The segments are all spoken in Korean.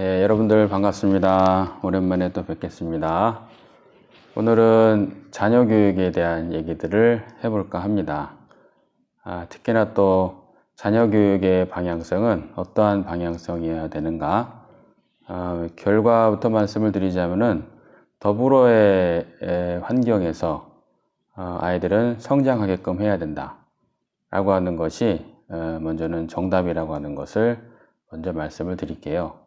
네, 여러분들 반갑습니다. 오랜만에 또 뵙겠습니다. 오늘은 자녀 교육에 대한 얘기들을 해볼까 합니다. 특히나 또 자녀 교육의 방향성은 어떠한 방향성이어야 되는가? 결과부터 말씀을 드리자면은 더불어의 환경에서 아이들은 성장하게끔 해야 된다 라고 하는 것이 먼저는 정답이라고 하는 것을 먼저 말씀을 드릴게요.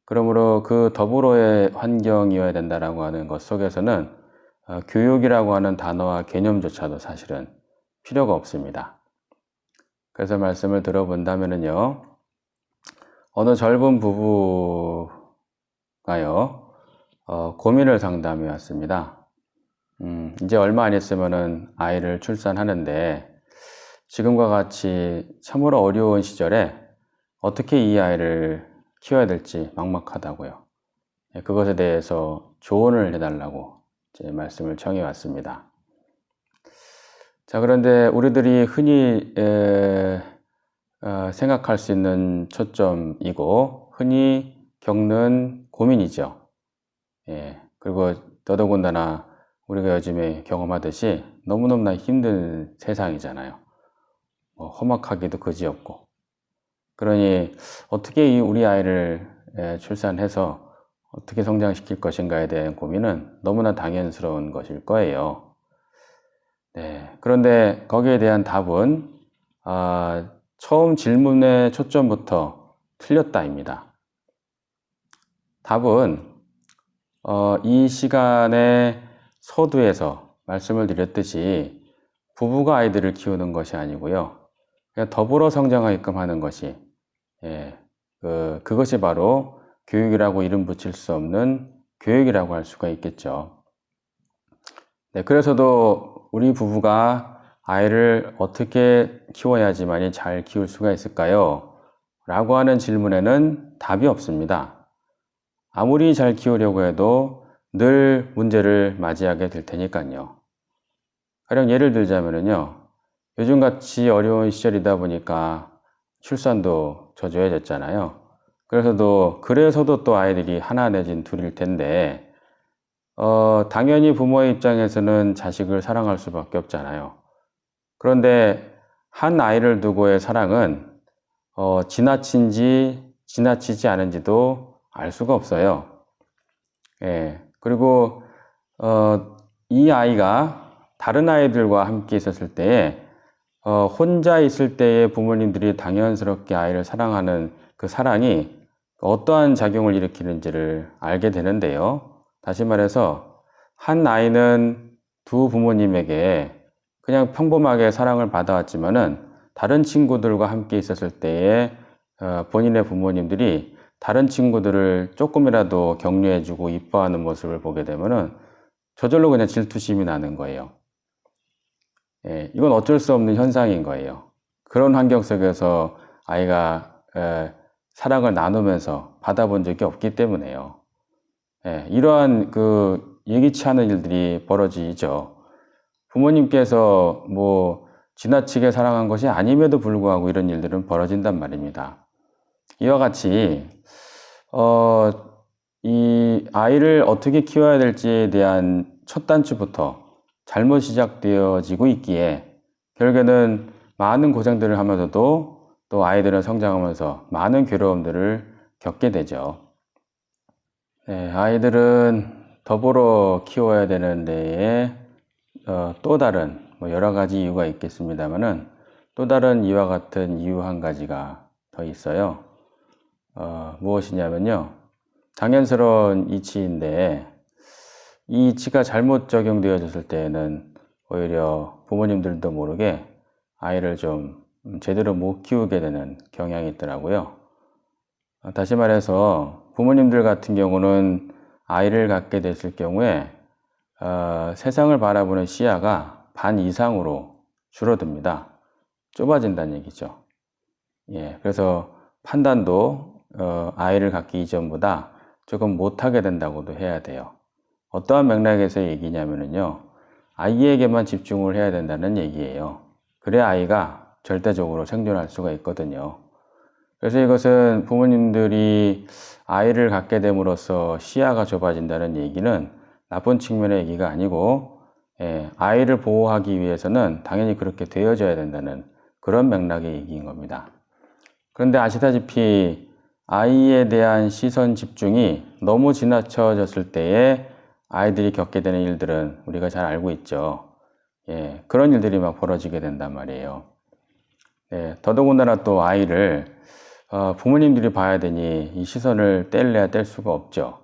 그러므로 그 더불어의 환경이어야 된다라고 하는 것 속에서는 교육이라고 하는 단어와 개념조차도 사실은 필요가 없습니다. 그래서 말씀을 들어본다면요, 어느 젊은 부부가요, 고민을 상담해 왔습니다. 이제 얼마 안 있으면은 아이를 출산하는데 지금과 같이 참으로 어려운 시절에 어떻게 이 아이를 키워야 될지 막막하다고요. 그것에 대해서 조언을 해달라고 제 말씀을 청해 왔습니다. 자, 그런데 우리들이 흔히 생각할 수 있는 초점이고 흔히 겪는 고민이죠. 그리고 더더군다나 우리가 요즘에 경험하듯이 너무너무나 힘든 세상이잖아요. 험악하기도 그지없고. 그러니 어떻게 우리 아이를 출산해서 어떻게 성장시킬 것인가에 대한 고민은 너무나 당연스러운 것일 거예요. 네, 그런데 거기에 대한 답은 처음 질문의 초점부터 틀렸다입니다. 답은 이 시간의 서두에서 말씀을 드렸듯이 부부가 아이들을 키우는 것이 아니고요. 그냥 더불어 성장하게끔 하는 것이 그것이 바로 교육이라고 이름 붙일 수 없는 교육이라고 할 수가 있겠죠. 네, 그래서도 우리 부부가 아이를 어떻게 키워야지만이 잘 키울 수가 있을까요? 라고 하는 질문에는 답이 없습니다. 아무리 잘 키우려고 해도 늘 문제를 맞이하게 될 테니까요. 가령 예를 들자면요. 요즘같이 어려운 시절이다 보니까 출산도 저조해졌잖아요. 그래서도 또 아이들이 하나 내진 둘일 텐데, 당연히 부모의 입장에서는 자식을 사랑할 수밖에 없잖아요. 그런데 한 아이를 두고의 사랑은, 지나친지 지나치지 않은지도 알 수가 없어요. 그리고, 이 아이가 다른 아이들과 함께 있었을 때에 혼자 있을 때에 부모님들이 당연스럽게 아이를 사랑하는 그 사랑이 어떠한 작용을 일으키는지를 알게 되는데요. 다시 말해서 한 아이는 두 부모님에게 그냥 평범하게 사랑을 받아왔지만은 다른 친구들과 함께 있었을 때에 본인의 부모님들이 다른 친구들을 조금이라도 격려해주고 이뻐하는 모습을 보게 되면은 저절로 그냥 질투심이 나는 거예요. 이건 어쩔 수 없는 현상인 거예요. 그런 환경 속에서 아이가 사랑을 나누면서 받아본 적이 없기 때문에요. 이러한 예기치 않은 일들이 벌어지죠. 부모님께서 지나치게 사랑한 것이 아님에도 불구하고 이런 일들은 벌어진단 말입니다. 이와 같이 이 아이를 어떻게 키워야 될지에 대한 첫 단추부터 잘못 시작되어지고 있기에 결국에는 많은 고생들을 하면서도 또 아이들은 성장하면서 많은 괴로움들을 겪게 되죠. 아이들은 더불어 키워야 되는 데에 또 다른 여러 가지 이유가 있겠습니다만은 또 다른 이와 같은 이유 한 가지가 더 있어요. 무엇이냐면요. 당연스러운 이치인데 이 이치가 잘못 적용되어졌을 때에는 오히려 부모님들도 모르게 아이를 좀 제대로 못 키우게 되는 경향이 있더라고요. 다시 말해서 부모님들 같은 경우는 아이를 갖게 됐을 경우에 세상을 바라보는 시야가 반 이상으로 줄어듭니다. 좁아진다는 얘기죠. 그래서 판단도 아이를 갖기 이전보다 조금 못하게 된다고도 해야 돼요. 어떠한 맥락에서 얘기냐면요. 아이에게만 집중을 해야 된다는 얘기예요. 그래야 아이가 절대적으로 생존할 수가 있거든요. 그래서 이것은 부모님들이 아이를 갖게 됨으로써 시야가 좁아진다는 얘기는 나쁜 측면의 얘기가 아니고, 아이를 보호하기 위해서는 당연히 그렇게 되어져야 된다는 그런 맥락의 얘기인 겁니다. 그런데 아시다시피 아이에 대한 시선 집중이 너무 지나쳐졌을 때에 아이들이 겪게 되는 일들은 우리가 잘 알고 있죠. 그런 일들이 막 벌어지게 된단 말이에요. 더더군다나 또 아이를 부모님들이 봐야 되니 이 시선을 뗄래야 뗄 수가 없죠.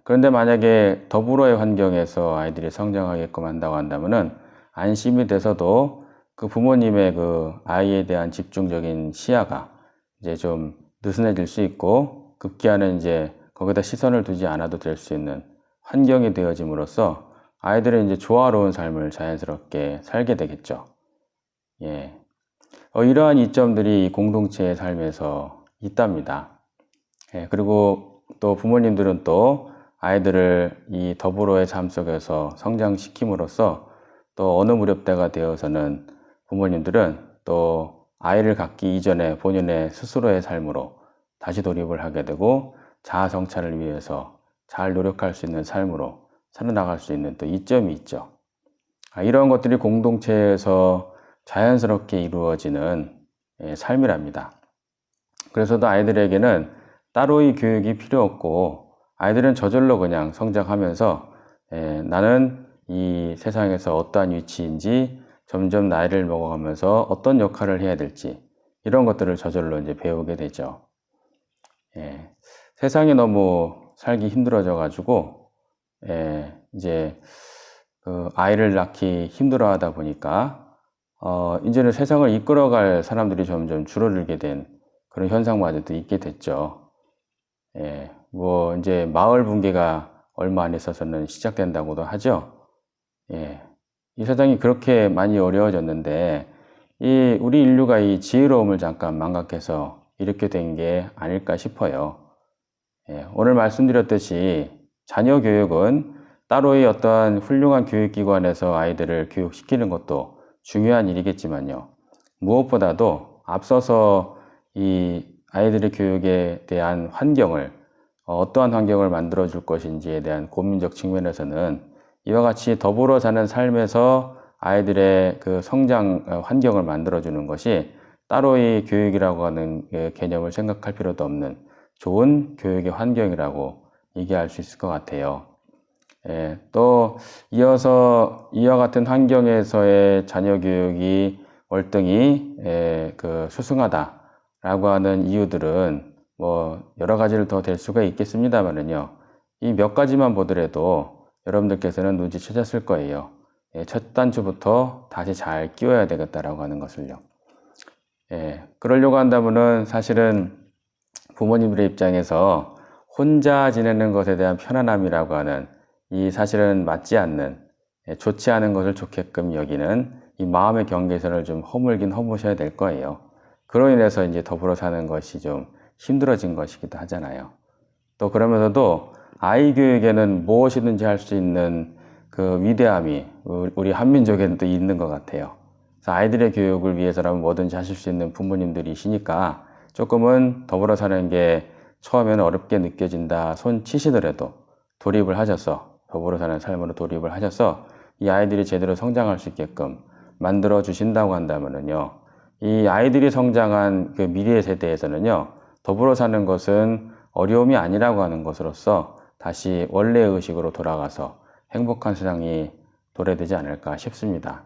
그런데 만약에 더불어의 환경에서 아이들이 성장하게끔 한다고 한다면은 안심이 돼서도 그 부모님의 그 아이에 대한 집중적인 시야가 이제 좀 느슨해질 수 있고, 급기야는 이제 거기다 시선을 두지 않아도 될 수 있는 환경이 되어짐으로써 아이들은 이제 조화로운 삶을 자연스럽게 살게 되겠죠. 이러한 이점들이 공동체의 삶에서 있답니다. 그리고 또 부모님들은 또 아이들을 이 더불어의 삶 속에서 성장시킴으로써 또 어느 무렵대가 되어서는 부모님들은 또 아이를 갖기 이전에 본인의 스스로의 삶으로 다시 돌입을 하게 되고, 자아 성찰을 위해서 잘 노력할 수 있는 삶으로 살아나갈 수 있는 또 이점이 있죠. 이런 것들이 공동체에서 자연스럽게 이루어지는 삶이랍니다. 그래서도 아이들에게는 따로의 교육이 필요 없고, 아이들은 저절로 그냥 성장하면서 나는 이 세상에서 어떠한 위치인지, 점점 나이를 먹어가면서 어떤 역할을 해야 될지, 이런 것들을 저절로 이제 배우게 되죠. 세상이 너무 살기 힘들어져 가지고 이제 그 아이를 낳기 힘들어 하다 보니까 이제는 세상을 이끌어갈 사람들이 점점 줄어들게 된 그런 현상마저도 있게 됐죠. 뭐 이제 마을 붕괴가 얼마 안 있어서는 시작된다고도 하죠. 이 세상이 그렇게 많이 어려워졌는데 우리 인류가 이 지혜로움을 잠깐 망각해서 이렇게 된 게 아닐까 싶어요. 오늘 말씀드렸듯이 자녀 교육은 따로의 어떠한 훌륭한 교육기관에서 아이들을 교육시키는 것도 중요한 일이겠지만요. 무엇보다도 앞서서 이 아이들의 교육에 대한 환경을 어떠한 환경을 만들어 줄 것인지에 대한 고민적 측면에서는 이와 같이 더불어 사는 삶에서 아이들의 그 성장 환경을 만들어 주는 것이 따로의 교육이라고 하는 개념을 생각할 필요도 없는 좋은 교육의 환경이라고 얘기할 수 있을 것 같아요. 또 이어서 이와 같은 환경에서의 자녀 교육이 월등히 수승하다라고 하는 이유들은 뭐 여러 가지를 더 될 수가 있겠습니다만은요. 이 몇 가지만 보더라도 여러분들께서는 눈치채셨을 거예요. 첫 단추부터 다시 잘 끼워야 되겠다라고 하는 것을요. 그러려고 한다면은 사실은 부모님들의 입장에서 혼자 지내는 것에 대한 편안함이라고 하는 이 사실은 맞지 않는, 좋지 않은 것을 좋게끔 여기는 이 마음의 경계선을 좀 허물긴 허무셔야 될 거예요. 그로 인해서 이제 더불어 사는 것이 좀 힘들어진 것이기도 하잖아요. 또 그러면서도 아이 교육에는 무엇이든지 할 수 있는 그 위대함이 우리 한민족에는 또 있는 것 같아요. 그래서 아이들의 교육을 위해서라면 뭐든지 하실 수 있는 부모님들이시니까 조금은 더불어 사는 게 처음에는 어렵게 느껴진다 손 치시더라도 돌입을 하셔서 더불어 사는 삶으로 돌입을 하셔서 이 아이들이 제대로 성장할 수 있게끔 만들어 주신다고 한다면은요, 이 아이들이 성장한 그 미래 세대에서는요, 더불어 사는 것은 어려움이 아니라고 하는 것으로서 다시 원래의 의식으로 돌아가서 행복한 세상이 도래되지 않을까 싶습니다.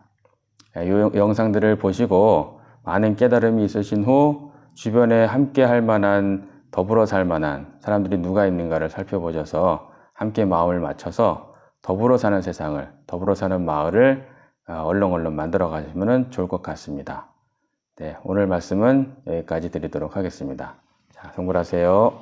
이 영상들을 보시고 많은 깨달음이 있으신 후 주변에 함께 할 만한, 더불어 살 만한 사람들이 누가 있는가를 살펴보셔서 함께 마음을 맞춰서 더불어 사는 세상을, 더불어 사는 마을을 얼렁얼렁 만들어 가시면 좋을 것 같습니다. 오늘 말씀은 여기까지 드리도록 하겠습니다. 자, 성불하세요.